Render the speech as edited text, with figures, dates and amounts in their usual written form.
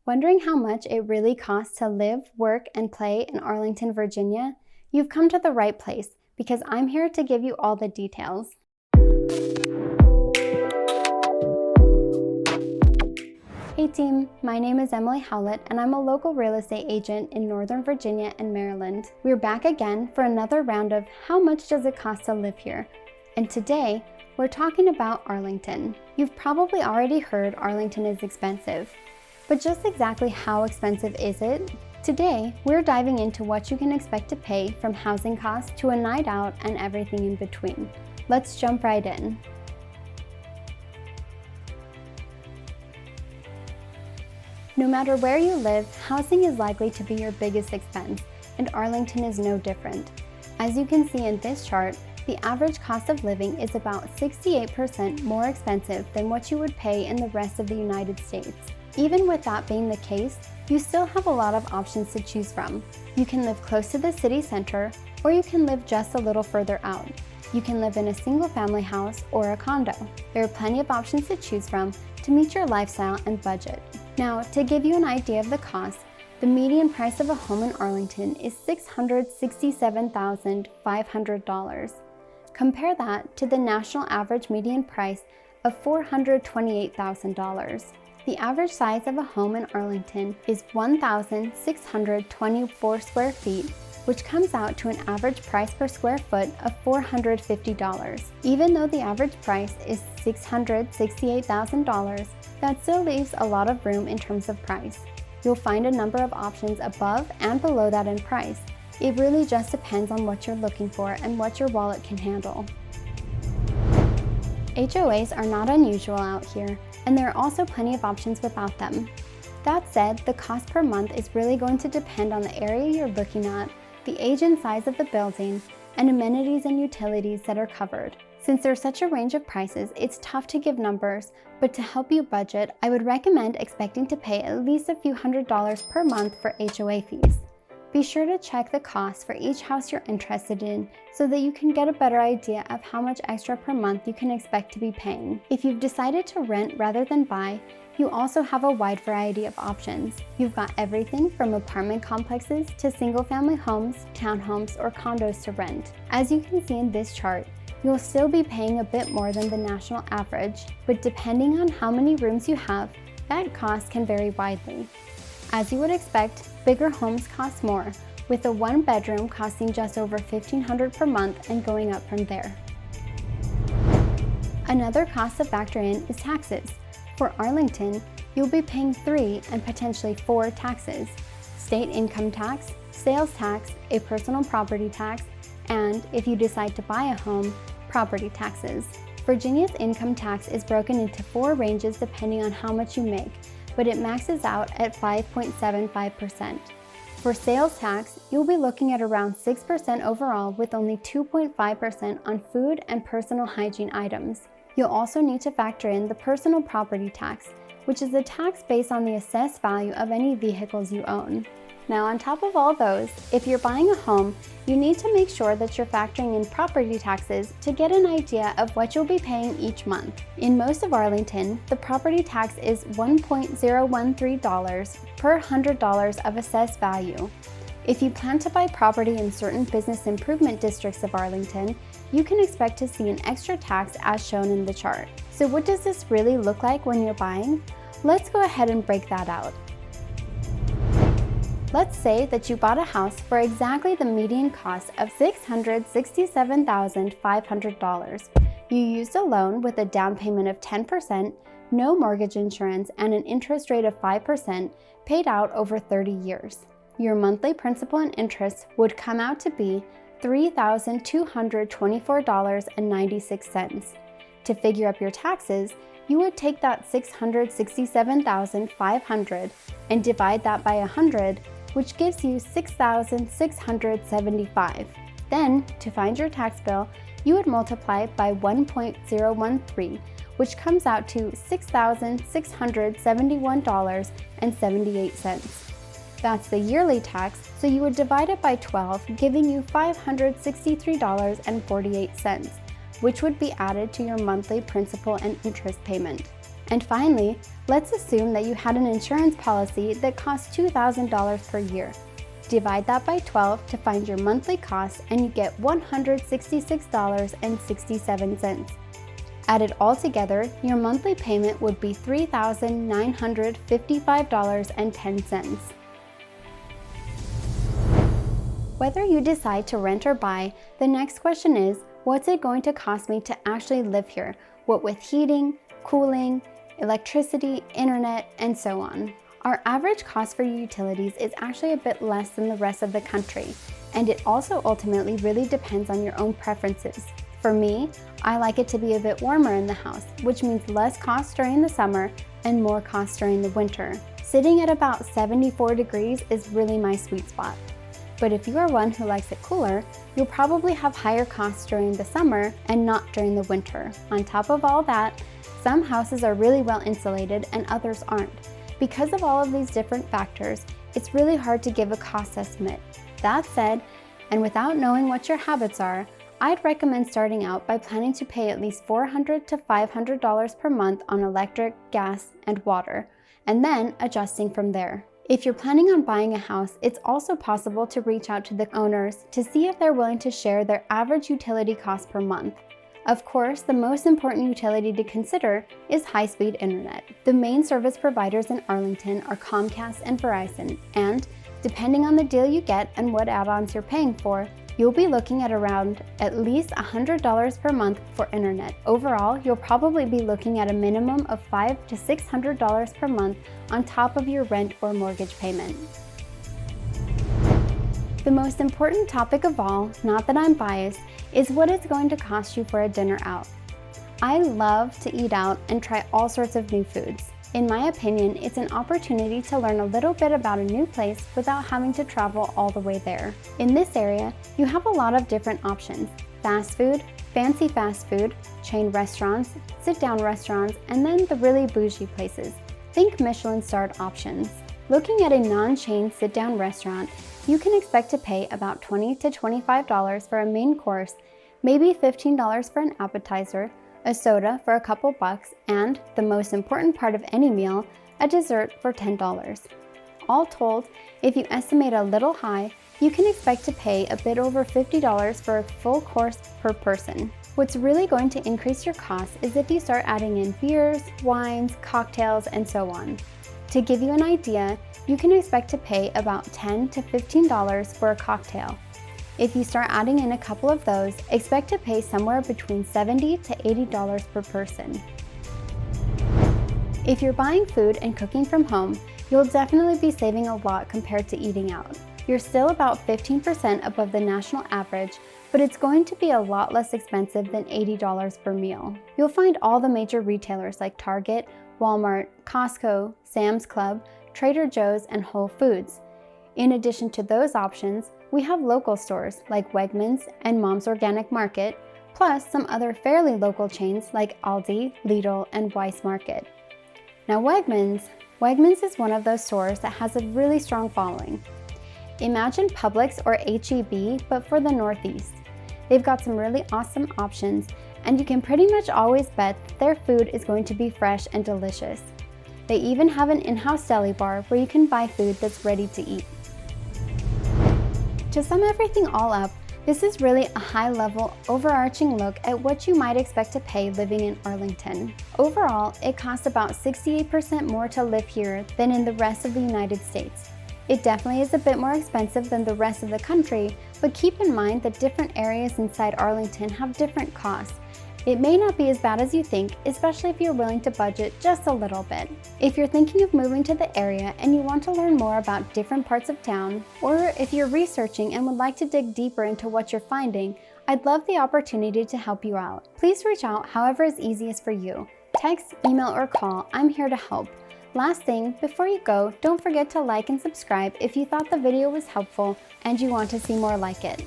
Wondering how much it really costs to live, work, and play in Arlington, Virginia? You've come to the right place because I'm here to give you all the details. Hey team, my name is cijʰʰʰʰ and I'm a local real estate agent in Northern Virginia and Maryland. We're back again for another round of how much does it cost to live here? And today, we're talking about Arlington. You've probably already heard Arlington is expensive. But just exactly how expensive is it? Today, we're diving into what you can expect to pay from housing costs to a night out and everything in between. Let's jump right in. No matter where you live, housing is likely to be your biggest expense, and Arlington is no different. As you can see in this chart, the average cost of living is about 68% more expensive than what you would pay in the rest of the United States. Even with that being the case, you still have a lot of options to choose from. You can live close to the city center, or you can live just a little further out. You can live in a single-family house or a condo. There are plenty of options to choose from to meet your lifestyle and budget. Now, to give you an idea of the cost, the median price of a home in Arlington is $667,500. Compare that to the national average median price of $428,000. The average size of a home in Arlington is 1,624 square feet, which comes out to an average price per square foot of $450. Even though the average price is $668,000, that still leaves a lot of room in terms of price. You'll find a number of options above and below that in price. It really just depends on what you're looking for and what your wallet can handle. HOAs are not unusual out here, and there are also plenty of options without them. That said, the cost per month is really going to depend on the area you're looking at, the age and size of the building, and amenities and utilities that are covered. Since there's such a range of prices, it's tough to give numbers, but to help you budget, I would recommend expecting to pay at least a few $100s per month for HOA fees. Be sure to check the costs for each house you're interested in so that you can get a better idea of how much extra per month you can expect to be paying. If you've decided to rent rather than buy, you also have a wide variety of options. You've got everything from apartment complexes to single-family homes, townhomes, or condos to rent. As you can see in this chart, you'll still be paying a bit more than the national average, but depending on how many rooms you have, that cost can vary widely. As you would expect, bigger homes cost more, with a one-bedroom costing just over $1,500 per month and going up from there. Another cost to factor in is taxes. For Arlington, you'll be paying 3 and potentially 4 taxes: state income tax, sales tax, a personal property tax, and, if you decide to buy a home, property taxes. Virginia's income tax is broken into 4 ranges depending on how much you make, but it maxes out at 5.75%. For sales tax, you'll be looking at around 6% overall, with only 2.5% on food and personal hygiene items. You'll also need to factor in the personal property tax, which is a tax based on the assessed value of any vehicles you own. Now, on top of all those, if you're buying a home, you need to make sure that you're factoring in property taxes to get an idea of what you'll be paying each month. In most of Arlington, the property tax is $1.013 per $100 of assessed value. If you plan to buy property in certain business improvement districts of Arlington, you can expect to see an extra tax as shown in the chart. So what does this really look like when you're buying? Let's go ahead and break that out. Let's say that you bought a house for exactly the median cost of $667,500. You used a loan with a down payment of 10%, no mortgage insurance, and an interest rate of 5% paid out over 30 years. Your monthly principal and interest would come out to be $3,224.96. To figure up your taxes, you would take that $667,500 and divide that by 100, which gives you $6,675. Then, to find your tax bill, you would multiply it by 1.013, which comes out to $6,671.78. That's the yearly tax, so you would divide it by 12, giving you $563.48, which would be added to your monthly principal and interest payment. And finally, let's assume that you had an insurance policy that cost $2,000 per year. Divide that by 12 to find your monthly cost and you get $166.67. Add it all together, your monthly payment would be $3,955.10. Whether you decide to rent or buy, the next question is, what's it going to cost me to actually live here? What with heating, cooling, electricity, internet, and so on. Our average cost for utilities is actually a bit less than the rest of the country, and it also ultimately really depends on your own preferences. For me, I like it to be a bit warmer in the house, which means less cost during the summer and more cost during the winter. Sitting at about 74 degrees is really my sweet spot. But if you are one who likes it cooler, you'll probably have higher costs during the summer and not during the winter. On top of all that, some houses are really well insulated and others aren't. Because of all of these different factors, it's really hard to give a cost estimate. That said, and without knowing what your habits are, I'd recommend starting out by planning to pay at least $400 to $500 per month on electric, gas, and water, and then adjusting from there. If you're planning on buying a house, it's also possible to reach out to the owners to see if they're willing to share their average utility cost per month. Of course, the most important utility to consider is high-speed internet. The main service providers in Arlington are Comcast and Verizon, and depending on the deal you get and what add-ons you're paying for, you'll be looking at around at least $100 per month for internet. Overall, you'll probably be looking at a minimum of $500 to $600 per month on top of your rent or mortgage payment. The most important topic of all, not that I'm biased, is what it's going to cost you for a dinner out. I love to eat out and try all sorts of new foods. In my opinion, it's an opportunity to learn a little bit about a new place without having to travel all the way there. In this area, you have a lot of different options: fast food, fancy fast food, chain restaurants, sit-down restaurants, and then the really bougie places. Think Michelin-starred options. Looking at a non-chain sit-down restaurant, you can expect to pay about $20 to $25 for a main course, maybe $15 for an appetizer, a soda for a couple bucks, and, the most important part of any meal, a dessert for $10. All told, if you estimate a little high, you can expect to pay a bit over $50 for a full course per person. What's really going to increase your costs is if you start adding in beers, wines, cocktails, and so on. To give you an idea, you can expect to pay about $10 to $15 for a cocktail. If you start adding in a couple of those, expect to pay somewhere between $70 to $80 per person. If you're buying food and cooking from home, you'll definitely be saving a lot compared to eating out. You're still about 15% above the national average, but it's going to be a lot less expensive than $80 per meal. You'll find all the major retailers like Target, Walmart, Costco, Sam's Club, Trader Joe's, and Whole Foods. In addition to those options, we have local stores like Wegmans and Mom's Organic Market, plus some other fairly local chains like Aldi, Lidl, and Weis Market. Now Wegmans is one of those stores that has a really strong following. Imagine Publix or H-E-B, but for the Northeast. They've got some really awesome options, and you can pretty much always bet that their food is going to be fresh and delicious. They even have an in-house deli bar where you can buy food that's ready to eat. To sum everything all up, this is really a high-level, overarching look at what you might expect to pay living in Arlington. Overall, it costs about 68% more to live here than in the rest of the United States. It definitely is a bit more expensive than the rest of the country, but keep in mind that different areas inside Arlington have different costs. It may not be as bad as you think, especially if you're willing to budget just a little bit. If you're thinking of moving to the area and you want to learn more about different parts of town, or if you're researching and would like to dig deeper into what you're finding, I'd love the opportunity to help you out. Please reach out however is easiest for you. Text, email, or call. I'm here to help. Last thing, before you go, don't forget to like and subscribe if you thought the video was helpful and you want to see more like it.